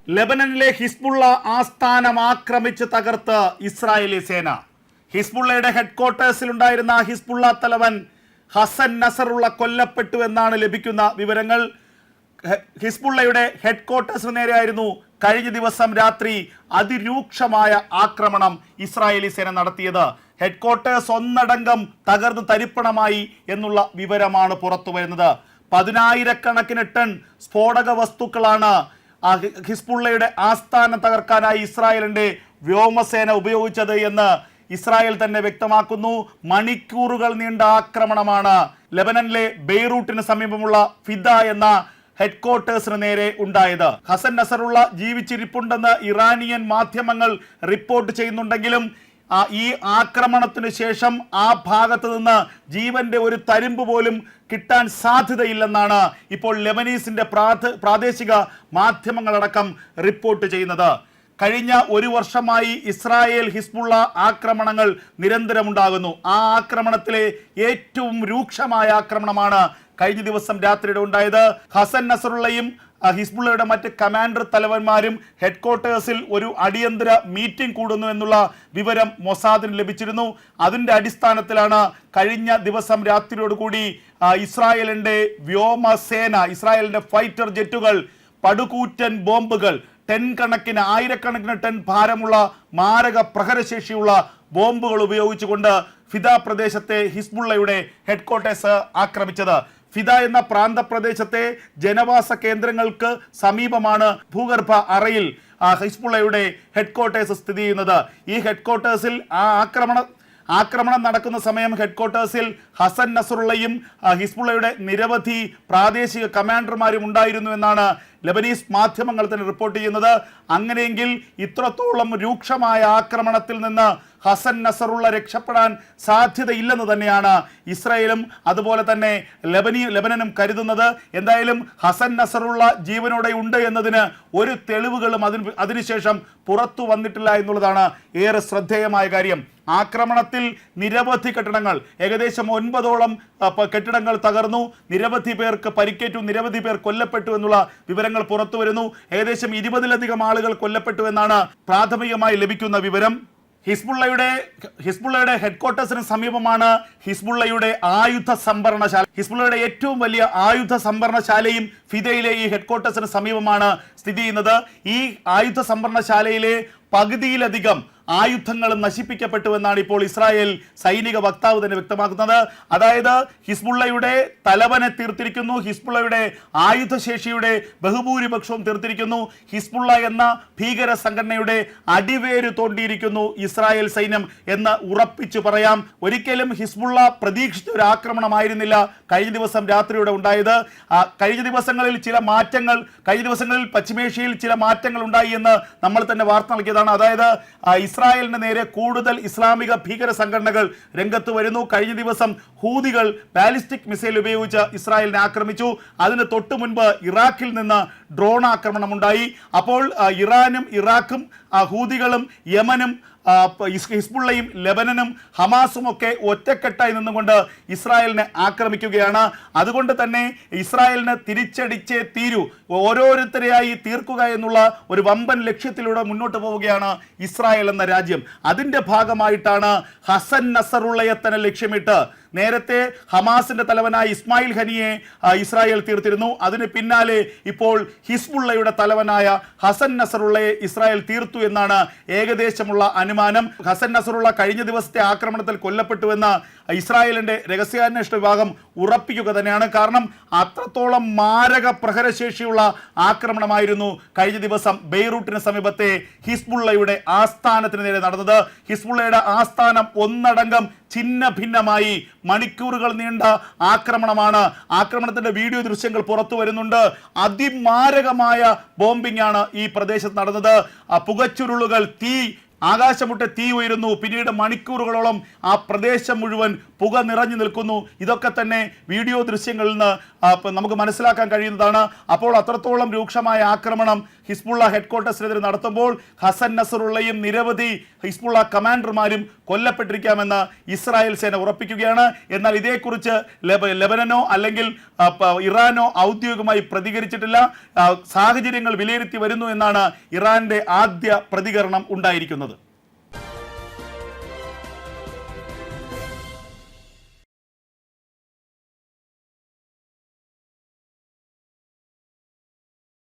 ലെബനനിലെ Hezbollah ആസ്ഥാനം ആക്രമിച്ച് തകർത്ത് ഇസ്രായേലി സേന. ഹിസ്ബുള്ളയുടെ ഹെഡ്ക്വാർട്ടേഴ്സിലുണ്ടായിരുന്ന ഹിസ്ബുള്ള തലവൻ ഹസൻ നസറുള്ള കൊല്ലപ്പെട്ടു എന്നാണ് ലഭിക്കുന്ന വിവരങ്ങൾ. ഹിസ്ബുള്ളയുടെ ഹെഡ്ക്വാർട്ടേഴ്സിന് നേരെയായിരുന്നു കഴിഞ്ഞ ദിവസം രാത്രി അതിരൂക്ഷമായ ആക്രമണം ഇസ്രായേലി സേന നടത്തിയത്. ഹെഡ്ക്വാർട്ടേഴ്സ് ഒന്നടങ്കം തകർന്ന് തരിപ്പണമായി എന്നുള്ള വിവരമാണ് പുറത്തു വരുന്നത്. 10,000-കണക്കിന് ടൺ സ്ഫോടക വസ്തുക്കളാണ് ഹിസ്ബുള്ളയുടെ ആസ്ഥാനം തകർക്കാനായി ഇസ്രായേലിന്റെ വ്യോമസേന ഉപയോഗിച്ചത് എന്ന് ഇസ്രായേൽ തന്നെ വ്യക്തമാക്കുന്നു. മണിക്കൂറുകൾ നീണ്ട ആക്രമണമാണ് ലെബനനിലെ ബെയ്റൂട്ടിന് സമീപമുള്ള ഫിദ എന്ന ഹെഡ്ക്വാർട്ടേഴ്സിന് നേരെ ഉണ്ടായത്. ഹസൻ നസറുള്ള ജീവിച്ചിരിപ്പുണ്ടെന്ന് ഇറാനിയൻ മാധ്യമങ്ങൾ റിപ്പോർട്ട് ചെയ്യുന്നുണ്ടെങ്കിലും ഈ ആക്രമണത്തിന് ശേഷം ആ ഭാഗത്ത് നിന്ന് ജീവന്റെ ഒരു തരിമ്പ് പോലും കിട്ടാൻ സാധ്യതയില്ലെന്നാണ് ഇപ്പോൾ ലെബനീസിന്റെ പ്രാദേശിക മാധ്യമങ്ങളടക്കം റിപ്പോർട്ട് ചെയ്യുന്നത്. കഴിഞ്ഞ ഒരു വർഷമായി ഇസ്രായേൽ ഹിസ്ബുള്ള ആക്രമണങ്ങൾ നിരന്തരമുണ്ടാകുന്നു. ആ ആക്രമണത്തിലെ ഏറ്റവും രൂക്ഷമായ ആക്രമണമാണ് കഴിഞ്ഞ ദിവസം രാത്രിയുടെ ഉണ്ടായത്. ഹസൻ നസറുള്ളയും ഹിസ്ബുള്ളയുടെ മറ്റ് കമാൻഡർ തലവന്മാരും ഹെഡ്ക്വാർട്ടേഴ്സിൽ ഒരു അടിയന്തര മീറ്റിംഗ് കൂടുന്നു എന്നുള്ള വിവരം മൊസാദിന് ലഭിച്ചിരുന്നു. അതിന്റെ അടിസ്ഥാനത്തിലാണ് കഴിഞ്ഞ ദിവസം രാത്രിയോടുകൂടി ഇസ്രായേലിന്റെ വ്യോമസേന, ഇസ്രായേലിന്റെ ഫൈറ്റർ ജെറ്റുകൾ പടുകൂറ്റൻ ബോംബുകൾ, ആയിരക്കണക്കിന് ടൺ ഭാരമുള്ള മാരക പ്രഹരശേഷിയുള്ള ബോംബുകൾ ഉപയോഗിച്ചുകൊണ്ട് ഫിദ പ്രദേശത്തെ ഹിസ്ബുള്ളയുടെ ഹെഡ്ക്വാർട്ടേഴ്സ് ആക്രമിച്ചത്. ഫിദ എന്ന പ്രാന്തപ്രദേശത്തെ ജനവാസ കേന്ദ്രങ്ങൾക്ക് സമീപമാണ് ഭൂഗർഭ അറയിൽ ഹിസ്ബുള്ളയുടെ ഹെഡ്ക്വാർട്ടേഴ്സ് സ്ഥിതി ചെയ്യുന്നത്. ഈ ഹെഡ്ക്വാർട്ടേഴ്സിൽ ആക്രമണം നടക്കുന്ന സമയം ഹെഡ്ക്വാർട്ടേഴ്സിൽ ഹസൻ നസറുള്ളയും ഹിസ്ബുള്ളയുടെ നിരവധി പ്രാദേശിക കമാൻഡർമാരും ഉണ്ടായിരുന്നു എന്നാണ് ലെബനീസ് മാധ്യമങ്ങൾ തന്നെ റിപ്പോർട്ട് ചെയ്യുന്നത്. അങ്ങനെയെങ്കിൽ ഇത്രത്തോളം രൂക്ഷമായ ആക്രമണത്തിൽ നിന്ന് ഹസൻ നസറുള്ള രക്ഷപ്പെടാൻ സാധ്യതയില്ലെന്ന് തന്നെയാണ് ഇസ്രായേലും അതുപോലെ തന്നെ ലെബനനും കരുതുന്നത്. എന്തായാലും ഹസൻ നസറുള്ള ജീവനോടെ ഉണ്ട് എന്നതിന് ഒരു തെളിവുകളും അതിനുശേഷം പുറത്തു വന്നിട്ടില്ല എന്നുള്ളതാണ് ഏറെ ശ്രദ്ധേയമായ കാര്യം. ആക്രമണത്തിൽ നിരവധി കെട്ടിടങ്ങൾ, ഏകദേശം 9ഓളം കെട്ടിടങ്ങൾ തകർന്നു, നിരവധി പേർക്ക് പരിക്കേറ്റു, നിരവധി പേർ കൊല്ലപ്പെട്ടു എന്നുള്ള വിവരങ്ങൾ പുറത്തു വരുന്നു. ഏകദേശം 20-ലധികം ആളുകൾ കൊല്ലപ്പെട്ടു എന്നാണ് പ്രാഥമികമായി ലഭിക്കുന്ന വിവരം. ഹിസ്ബുള്ളയുടെ ഹെഡ്ക്വാർട്ടേഴ്സിന് സമീപമാണ് ഹിസ്ബുള്ളയുടെ ആയുധ സംഭരണശാല. ഹിസ്ബുള്ളയുടെ ഏറ്റവും വലിയ ആയുധ സംഭരണശാലയും ഫിദയിലെ ഈ ഹെഡ്ക്വാർട്ടേഴ്സിന് സമീപമാണ് സ്ഥിതി ചെയ്യുന്നത്. ഈ ആയുധ സംഭരണശാലയിലെ പകുതിയിലധികം ആയുധങ്ങൾ നശിപ്പിക്കപ്പെട്ടു എന്നാണ് ഇപ്പോൾ ഇസ്രായേൽ സൈനിക വക്താവ് തന്നെ വ്യക്തമാക്കുന്നത്. അതായത് ഹിസ്ബുള്ളയുടെ തലവനെ തീർത്തിരിക്കുന്നു, ഹിസ്ബുള്ളയുടെ ആയുധശേഷിയുടെ ബഹുഭൂരിപക്ഷവും തീർത്തിരിക്കുന്നു. ഹിസ്ബുള്ള എന്ന ഭീകര സംഘടനയുടെ അടിവേര് തോണ്ടിയിരിക്കുന്നു ഇസ്രായേൽ സൈന്യം എന്ന് ഉറപ്പിച്ചു പറയാം. ഒരിക്കലും ഹിസ്ബുള്ള പ്രതീക്ഷിച്ച ഒരു ആക്രമണമായിരുന്നില്ല കഴിഞ്ഞ ദിവസം രാത്രിയോടെ ഉണ്ടായത്. കഴിഞ്ഞ ദിവസങ്ങളിൽ പശ്ചിമേഷ്യയിൽ ചില മാറ്റങ്ങൾ ഉണ്ടായി എന്ന് നമ്മൾ തന്നെ വാർത്ത നൽകിയതാണ്. അതായത് ഇസ്രായേലിന് നേരെ കൂടുതൽ ഇസ്ലാമിക ഭീകര സംഘടനകൾ രംഗത്ത് വരുന്നു. കഴിഞ്ഞ ദിവസം ഹൂതികൾ ബാലിസ്റ്റിക് മിസൈൽ ഉപയോഗിച്ച് ഇസ്രായേലിനെ ആക്രമിച്ചു. അതിന് തൊട്ടു മുൻപ് ഇറാഖിൽ നിന്ന് ഡ്രോൺ ആക്രമണം ഉണ്ടായി. അപ്പോൾ ഇറാനും ഇറാഖും ഹൂതികളും യമനും ഹിസ്ബുള്ളയും ലെബനനും ഹമാസും ഒക്കെ ഒറ്റക്കെട്ടായി നിന്നുകൊണ്ട് ഇസ്രായേലിനെ ആക്രമിക്കുകയാണ്. അതുകൊണ്ട് തന്നെ ഇസ്രായേലിന് തിരിച്ചടിച്ചേ തീരൂ, ഓരോരുത്തരെയായി തീർക്കുക എന്നുള്ള ഒരു വമ്പൻ ലക്ഷ്യത്തിലൂടെ മുന്നോട്ട് പോവുകയാണ് ഇസ്രായേൽ എന്ന രാജ്യം. അതിന്റെ ഭാഗമായിട്ടാണ് ഹസൻ നസറുള്ളയെ തന്നെ ലക്ഷ്യമിട്ട് നേരത്തെ ഹമാസിന്റെ തലവനായ ഇസ്മായിൽ ഹനിയെ ഇസ്രായേൽ തീർത്തിരുന്നു. അതിന് പിന്നാലെ ഇപ്പോൾ ഹിസ്ബുള്ളയുടെ തലവനായ ഹസൻ നസറുള്ളയെ ഇസ്രായേൽ തീർത്തു എന്നാണ് ഏകദേശമുള്ള അനുമാനം. ഹസൻ നസറുള്ള കഴിഞ്ഞ ദിവസത്തെ ആക്രമണത്തിൽ കൊല്ലപ്പെട്ടുവെന്ന് ഇസ്രായേലിന്റെ രഹസ്യാന്വേഷണ വിഭാഗം ഉറപ്പിക്കുക തന്നെയാണ്. കാരണം അത്രത്തോളം മാരക പ്രഹരശേഷിയുള്ള ആക്രമണമായിരുന്നു കഴിഞ്ഞ ദിവസം ബെയ്റൂട്ടിന് സമീപത്തെ ഹിസ്ബുള്ളയുടെ ആസ്ഥാനത്തിന് നേരെ നടന്നത്. ഹിസ്ബുള്ളയുടെ ആസ്ഥാനം ഒന്നടങ്കം ഛിന്ന ഭിന്നമായി മണിക്കൂറുകൾ നീണ്ട ആക്രമണമാണ്. ആക്രമണത്തിന്റെ വീഡിയോ ദൃശ്യങ്ങൾ പുറത്തു വരുന്നുണ്ട്. അതിമാരകമായ ബോംബിംഗ് ആണ് ഈ പ്രദേശത്ത് നടന്നത്. പുകച്ചുരുളുകൾ, തീ, ആകാശമുട്ടെ തീ ഉയരുന്നു, പിന്നീട് മണിക്കൂറുകളോളം ആ പ്രദേശം മുഴുവൻ പുക നിറഞ്ഞു നിൽക്കുന്നു. ഇതൊക്കെ തന്നെ വീഡിയോ ദൃശ്യങ്ങളിൽ നിന്ന് നമുക്ക് മനസ്സിലാക്കാൻ കഴിയുന്നതാണ്. അപ്പോൾ അത്രത്തോളം രൂക്ഷമായ ആക്രമണം ഹിസ്ബുള്ള ഹെഡ്ക്വാർട്ടേഴ്സിനെതിരെ നടത്തുമ്പോൾ ഹസൻ നസറുള്ളയും നിരവധി ഹിസ്ബുള്ള കമാൻഡർമാരും കൊല്ലപ്പെട്ടിരിക്കാമെന്ന് ഇസ്രായേൽ സേന ഉറപ്പിക്കുകയാണ്. എന്നാൽ ഇതേക്കുറിച്ച് ലെബനനോ അല്ലെങ്കിൽ ഇറാനോ ഔദ്യോഗികമായി പ്രതികരിച്ചിട്ടില്ല. സാഹചര്യങ്ങൾ വിലയിരുത്തി വരുന്നു എന്നാണ് ഇറാന്റെ ആദ്യ പ്രതികരണം ഉണ്ടായിരിക്കുന്നത്.